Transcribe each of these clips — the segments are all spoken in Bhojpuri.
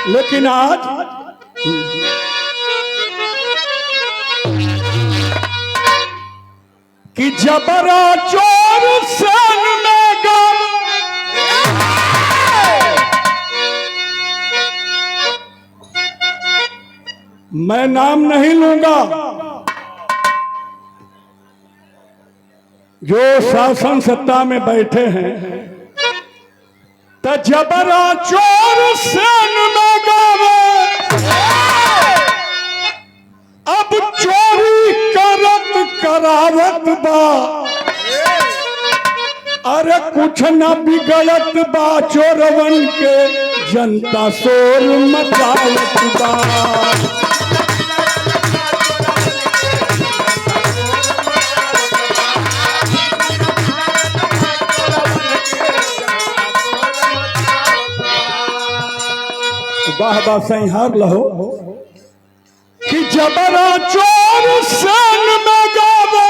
लेकिन आज कि जबरा चोर सन में गम मैं नाम नहीं लूंगा। जो शासन सत्ता में बैठे हैं तो जबरा चोर सन में गम अब चोरी करत करावत बा। अरे कुछ न बिगड़त बा चोरवन के जनता शोर मचावत बा। वाह वाह संहार लहो कि जबरा चोर सन में गावे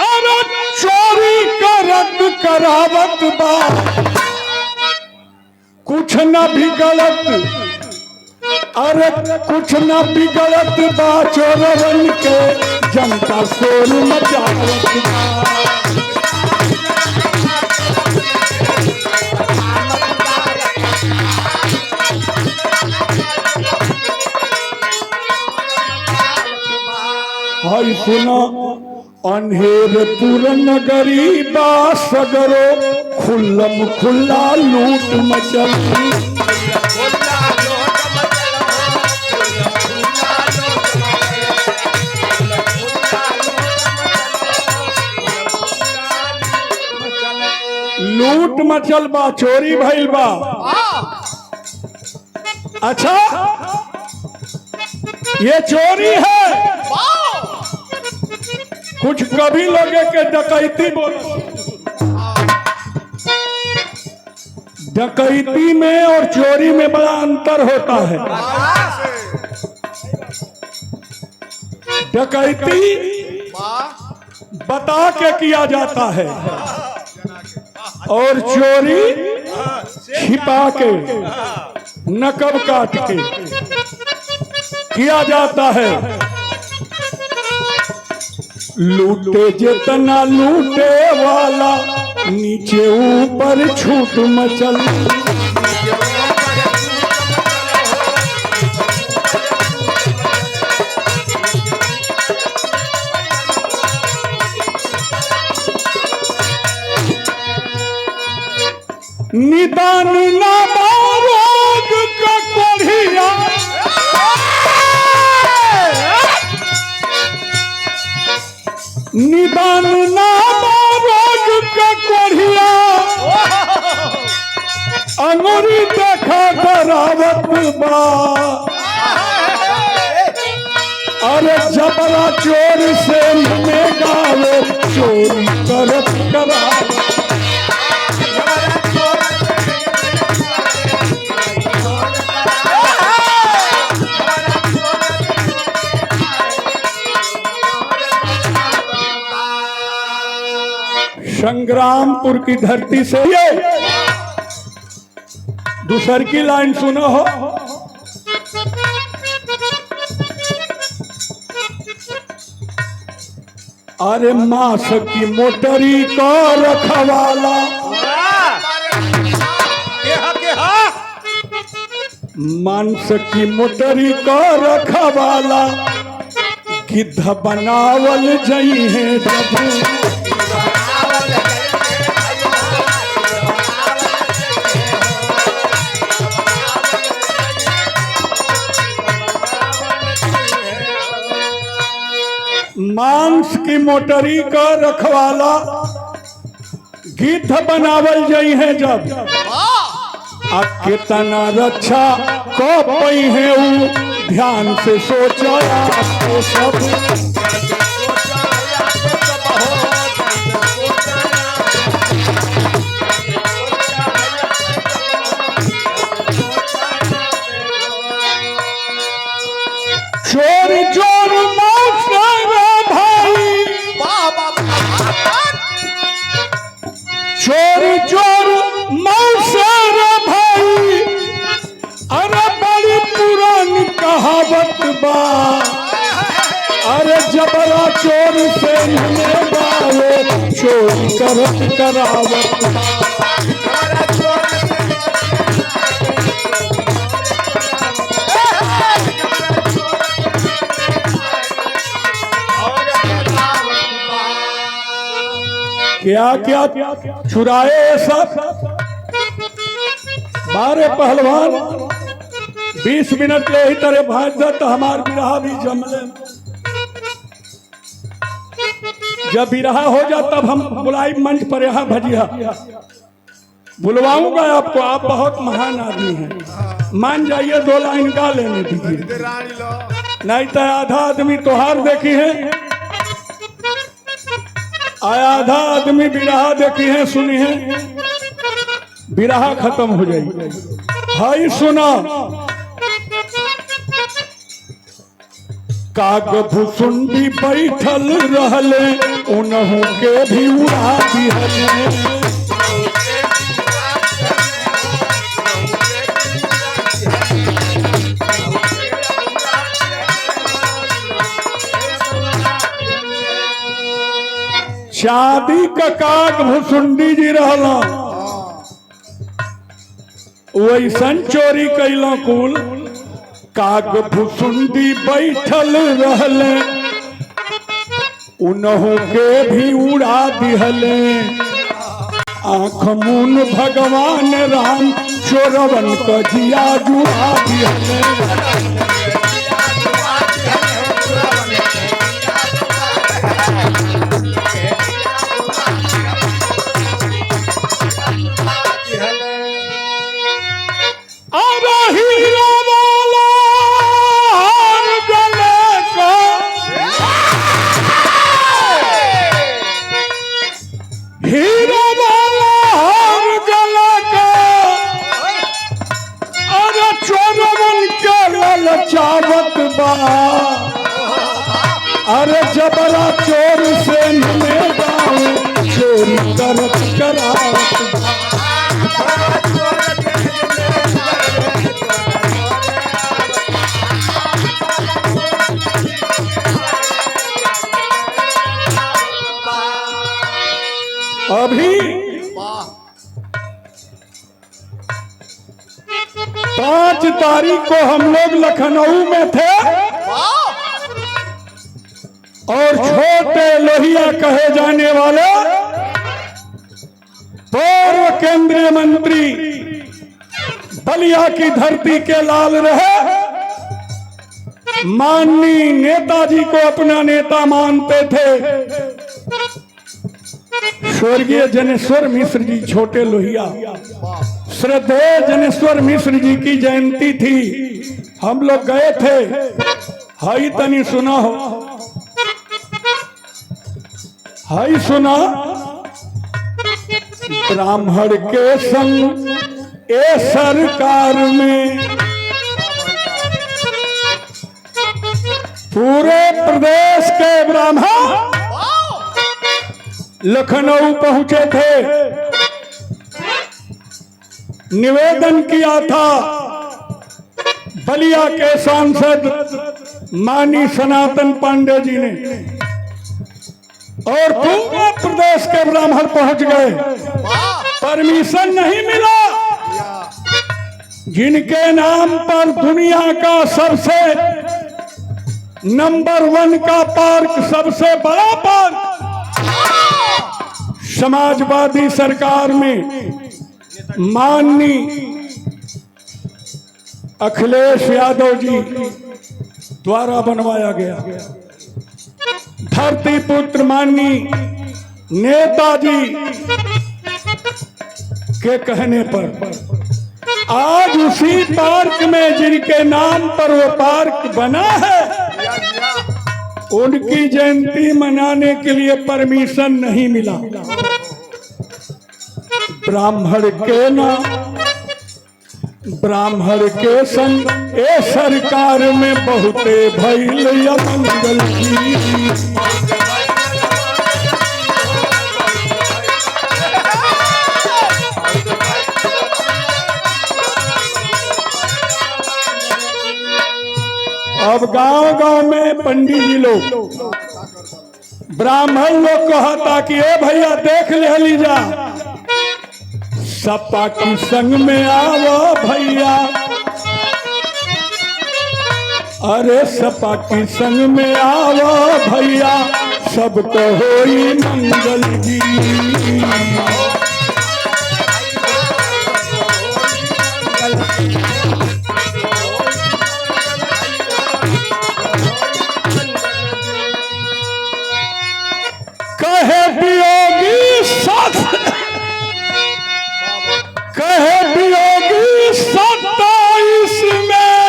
अरे चोरी करत करावत बा। कुछ न बिगड़त अरे कुछ न बिगड़त बा चोरवन के जनता शोर मचावत बा। हाय सुना अनहेर पुर नगरी बा सगरो खुल्लम खुल्ला लूट मचल। लूट मचल बा चोरी भइल बा। अच्छा ये चोरी है। कुछ कभी लोगे के डकैती बोलो। डकैती में और चोरी में बड़ा अंतर होता है। डकैती बता के किया जाता है और चोरी छिपा के नकब काट के किया जाता है। लूटे जितना लूटे वाला नीचे ऊपर छूट मचल। निदान ना रोग का कोढ़िया निदान ना रोग का कोढ़िया अंगूरी देखा करावत बा। अरे जबरा चोर से में गावे चोरी करत करावत। संग्रामपुर की धरती से ये दूसर की लाइन सुनो हो। अरे मांस की मोटरी का रखवाला मांस की मोटरी का रखवाला गिद्ध बनावल जई है जब। मांस की मोटरी का रखवाला गिद्ध बनावल जई है जब। कितना रक्षा को पई है ऊ ध्यान से सोचा तो सब। चोर चोर चोर चोर मौसर भाई जबरा चोर से में गावे चोरी करत करावत क्या क्या चुराए सब 12 पहलवान 20 मिनट ले ही तरह भाग जा तो हमार बिरहा भी जमले। जब बिरहा हो जा तब हम बुलाई मंच पर यहाँ भजिया बुलवाऊंगा आपको। आप बहुत महान आदमी हैं, मान जाइए 2 लाइन गा लेने दीजिए, नहीं तो आधा आदमी तोहार देखी है, आधा आदमी बिरहा देखी है सुनी है, बिरहा खत्म हो जाएगी। हाई सुना काग भुसुंडी बैठल रहले उनहु के भी उड़ा दिहले। शादी का काग भुसुंडी जी रहला वैसन चोरी कैला कुल। काग भुसुंडी बैठल रहले उनहु के भी उड़ा दिहले। आँख मून भगवान राम चोरवन का जिया जुड़ा दिहले। अरे जबरा चोर से में गाँव चोरी करत करावत। अभी 5 तारीख को हम लोग लखनऊ में थे और छोटे लोहिया कहे जाने वाले पूर्व केंद्रीय मंत्री बलिया की धरती के लाल रहे माननीय नेताजी को अपना नेता मानते थे। स्वर्गीय जनेश्वर मिश्र जी छोटे लोहिया, श्रद्धेय जनेश्वर मिश्र जी की जयंती थी, हम लोग गए थे। हाई तनी सुना हो, हाई सुना। ब्राह्मण के संग ए सरकार में पूरे प्रदेश के ब्राह्मण लखनऊ पहुंचे थे, निवेदन किया था बलिया के सांसद माननीय सनातन पांडे जी ने, और पूरे प्रदेश के ब्राह्मण पहुंच गए। परमिशन नहीं मिला। जिनके नाम पर दुनिया का सबसे नंबर 1 का पार्क, सबसे बड़ा पार्क समाजवादी सरकार में माननीय अखिलेश यादव जी द्वारा बनवाया गया। धरती पुत्र माननीय नेताजी के कहने पर आज उसी पार्क में जिनके नाम पर वो पार्क बना है, उनकी जयंती मनाने के लिए परमिशन नहीं मिला। ब्राह्मण के नाम, ब्राह्मण के संग ए सरकार में बहुते भइल अमंगल की। अब गांव-गांव में पंडित जी लोग ब्राह्मण लोग कहता कि ए भैया देख ले लीजा सपा की संग में आवो भैया, अरे सपा की संग में आवो भैया, सबको होई मंगल जी। कहे वियोगी साथ, कहे वियोगी 27 में,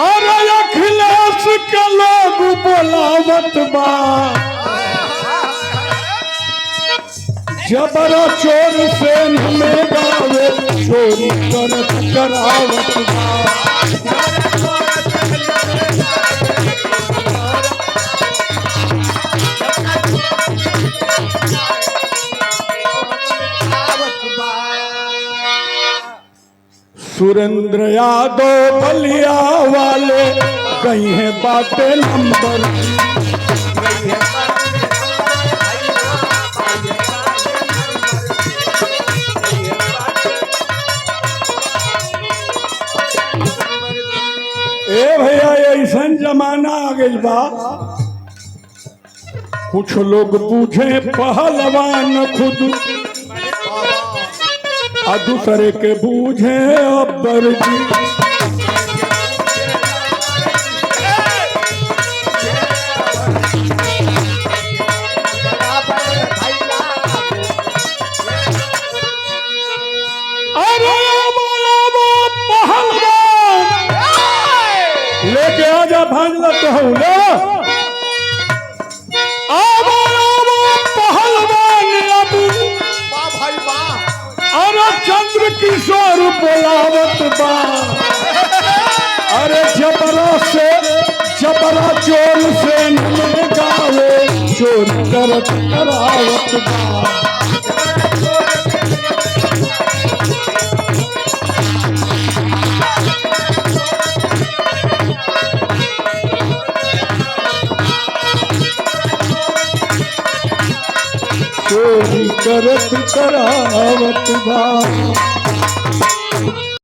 अरे अखिलेश के लोग बोलावत बा, जबरा चोर से हमें गावे चोरी करत करावत बा। सुरेंद्र यादव बलिया वाले कहीं है बाटे नंबर, ए भैया ऐसा जमाना आ गई बा, कुछ लोग पूछे पहलवान खुद आ दूसरे के बूझे अब्बर जी। अरे पहलवान लेके आजा भांजला तो हो ले, चंद्र किशोर बोलावत बा, अरे जबरा से जबरा चोर से नमन गावे चोर करत करावत बा। चोरी करत करावत बा।